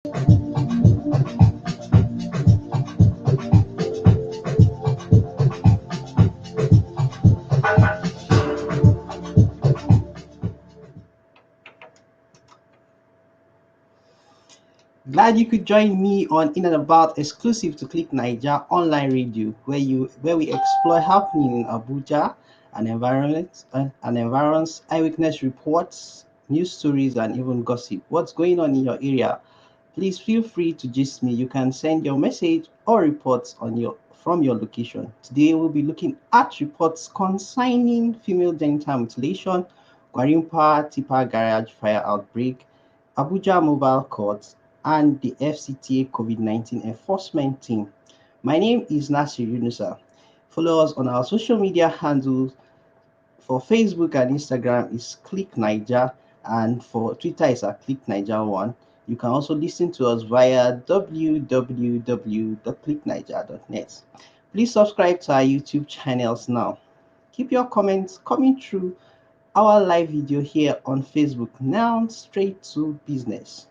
Glad you could join me on In and About exclusive to Click Niger online radio, where we explore happening in Abuja and environs, eyewitness reports, news stories, and even gossip. What's going on in your area? Please feel free to gist me. You can send your message or reports on your from your location. Today we'll be looking at reports concerning female genital mutilation, Gwarimpa Tipa Garage fire outbreak, Abuja Mobile Court, and the FCTA COVID-19 enforcement team. My name is Nasir Yunusa. Follow us on our social media handles. For Facebook and Instagram is Click Niger, and for Twitter is at Click Niger One. You can also listen to us via www.clickniger.net. Please subscribe to our YouTube channels now. Keep your comments coming through our live video here on Facebook. Now, straight to business.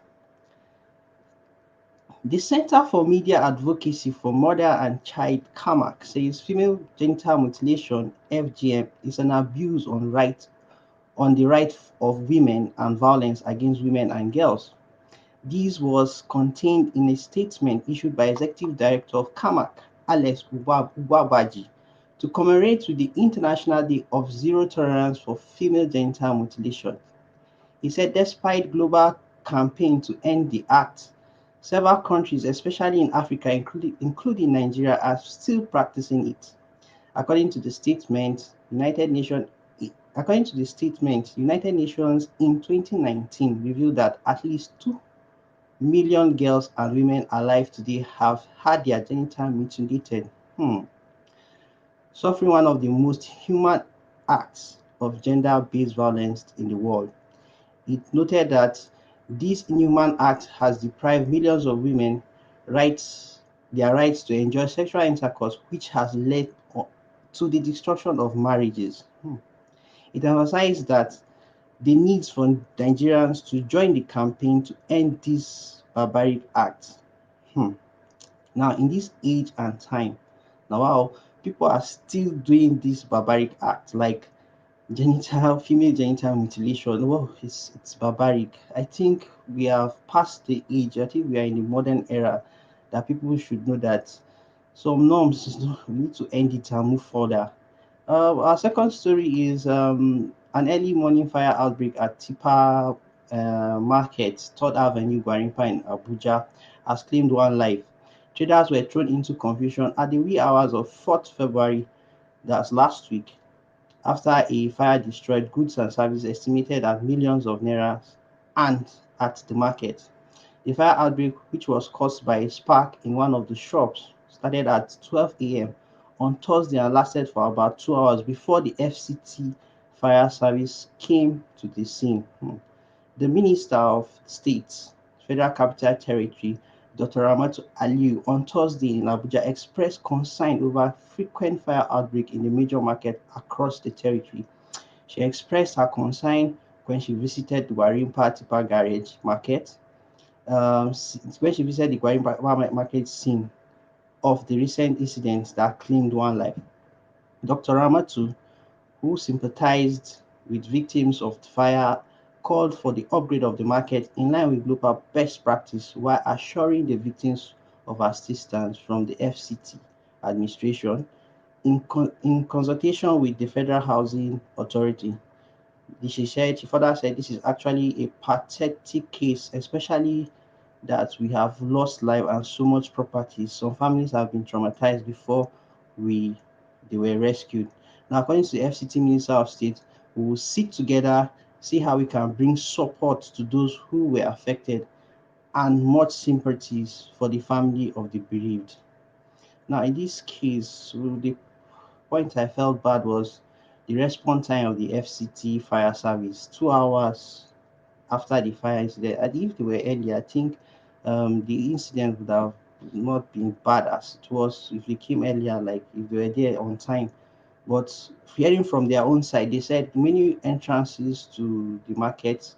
The Center for Media Advocacy for Mother and Child (CAMAC) says female genital mutilation (FGM) is an abuse on the right of women and violence against women and girls. This was contained in a statement issued by Executive Director of CAMAC, Alex Ubabaji, to commemorate with the International Day of Zero Tolerance for Female Genital Mutilation. He said despite global campaign to end the act, several countries, especially in Africa, including Nigeria, are still practicing it. According to the statement, United Nations in 2019 revealed that at least 2 million girls and women alive today have had their genital mutilated, suffering one of the most human acts of gender-based violence in the world. It noted that this inhuman act has deprived millions of women their rights to enjoy sexual intercourse, which has led to the destruction of marriages. It emphasized that the need for Nigerians to join the campaign to end this barbaric act. Now, in this age and time, now wow, people are still doing this barbaric act like female genital mutilation. Well, it's barbaric. I think we have passed the age. I think we are in the modern era that people should know that some norms we need to end it and move further. Our second story is an early morning fire outbreak at Tipa Market, 3rd Avenue, Gwarimpa in Abuja, has claimed one life. Traders were thrown into confusion at the wee hours of 4th February, that's last week, after a fire destroyed goods and services estimated at millions of naira and at the market. The fire outbreak, which was caused by a spark in one of the shops, started at 12 a.m. on Thursday and lasted for about 2 hours before the FCT fire service came to the scene. The Minister of State, Federal Capital Territory, Dr. Ramatu Aliyu, on Thursday in Abuja expressed concern over frequent fire outbreaks in the major market across the territory. She expressed her concern when she visited the Warimpa Tipa Garage Market, when she visited the Gwarimpa Market scene of the recent incidents that claimed one life. Dr. Ramatu, who sympathized with victims of the fire, called for the upgrade of the market in line with global best practice while assuring the victims of assistance from the FCT administration in consultation with the Federal Housing Authority. She further said this is actually a pathetic case, especially that we have lost life and so much property. Some families have been traumatized before we they were rescued. Now, according to the FCT Minister of State, we will sit together, see how we can bring support to those who were affected and much sympathies for the family of the bereaved. Now, in this case, the point I felt bad was the response time of the FCT fire service, 2 hours after the fire incident. And if they were earlier, I think the incident would have not been bad as it was if they came earlier, like if they were there on time. But hearing from their own side, they said many entrances to the market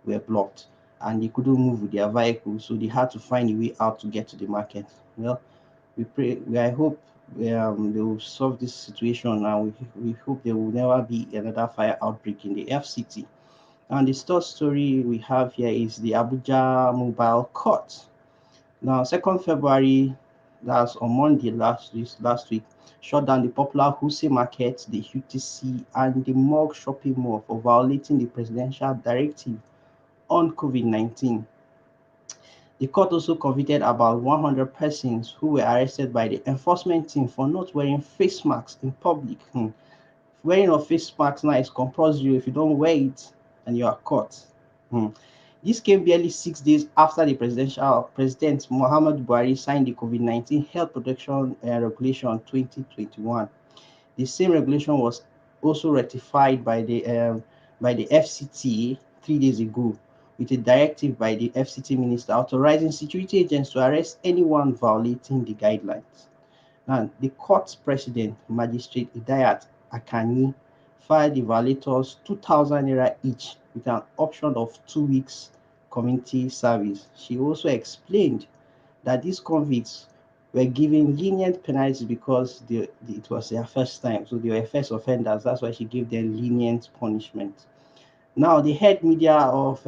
were blocked. and they couldn't move with their vehicle, so they had to find a way out to get to the market. Well, I hope they will solve this situation, and we hope there will never be another fire outbreak in the FCT. And the third story we have here is the Abuja Mobile Court. Now, 2nd February, that's on Monday last week, shut down the popular Wuse Market, the UTC, and the Mog Shopping Mall for violating the presidential directive on COVID-19. The court also convicted about 100 persons who were arrested by the enforcement team for not wearing face masks in public. Wearing of face masks now is compulsory. If you don't wear it, and you are caught. This came barely 6 days after the President Muhammadu Buhari signed the COVID-19 Health Protection Regulation 2021. The same regulation was also ratified by the FCT 3 days ago, with a directive by the FCT minister authorizing security agents to arrest anyone violating the guidelines. Now, the court's president, Magistrate Idayat Akani, filed the violators 2,000 naira each with an option of 2 weeks community service. She also explained that these convicts were given lenient penalties because it was their first time, so they were first offenders. That's why she gave them lenient punishment. Now, the head media of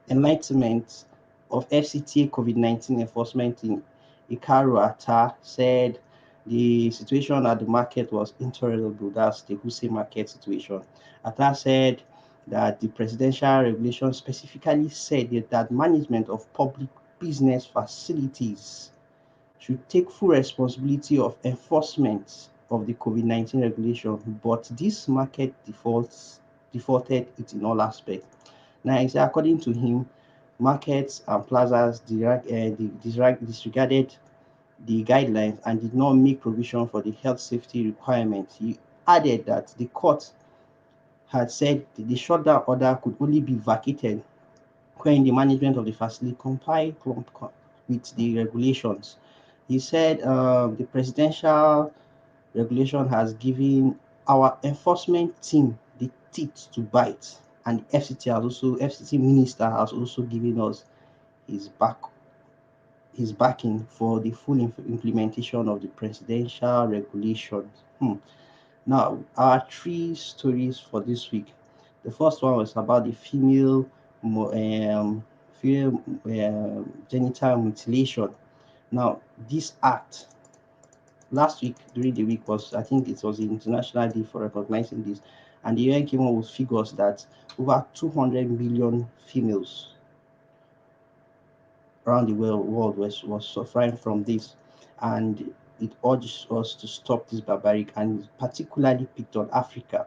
enlightenment of FCTA COVID-19 enforcement in Ikaru Atta said the situation at the market was intolerable. That's the Wuse market situation. Atta said that the presidential regulation specifically said that management of public business facilities should take full responsibility of enforcement of the COVID-19 regulation, but this market defaulted it in all aspects. Now, according to him, markets and plazas disregarded the guidelines and did not make provision for the health safety requirements. He added that the court had said the shutdown order could only be vacated when the management of the facility complied with the regulations. He said the presidential regulation has given our enforcement team the teeth to bite, and the FCT minister has also given us his backing for the full implementation of the presidential regulations. Now, our three stories for this week. The first one was about the female genital mutilation. Now, this act last week during the week was, I think it was the International Day for recognizing this, and the UN came up with figures that over 200 million females around the world was suffering from this, and it urges us to stop this barbaric, and particularly picked on Africa.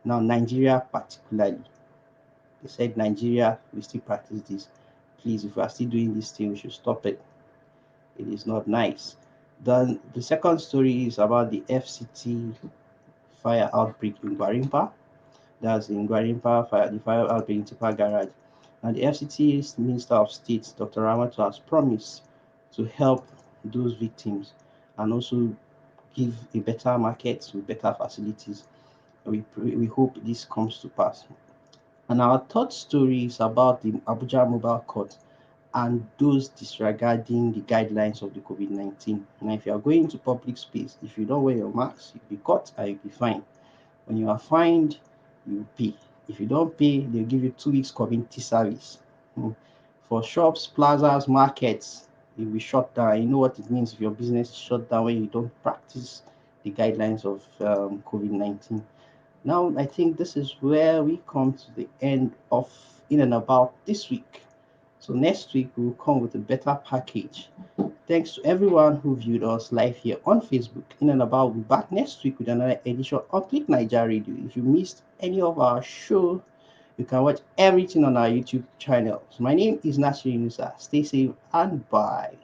Now, Nigeria particularly. They said Nigeria, we still practice this. Please, if we are still doing this thing, we should stop it. It is not nice. Then the second story is about the FCT fire outbreak in Gwarimpa. That's in Gwarimpa, the fire outbreak in Tipa Garage. And the FCT's Minister of State, Dr. Ramatu, has promised to help those victims and also give a better market with better facilities. We hope this comes to pass. And our third story is about the Abuja Mobile Court and those disregarding the guidelines of the COVID-19. Now, if you are going to public space, if you don't wear your mask, you'll be caught and you'll be fined. When you are fined, you pay. If you don't pay, they'll give you 2 weeks community service. For shops, plazas, markets, you'll be shut down. You know what it means if your business is shut down when you don't practice the guidelines of COVID-19. Now, I think this is where we come to the end of In and About this week. So next week, we'll come with a better package. Thanks to everyone who viewed us live here on Facebook. In and About will be back next week with another edition on Click Nigeria Radio. If you missed any of our show, you can watch everything on our YouTube channel. So my name is Nasir Yunusa. Stay safe and bye.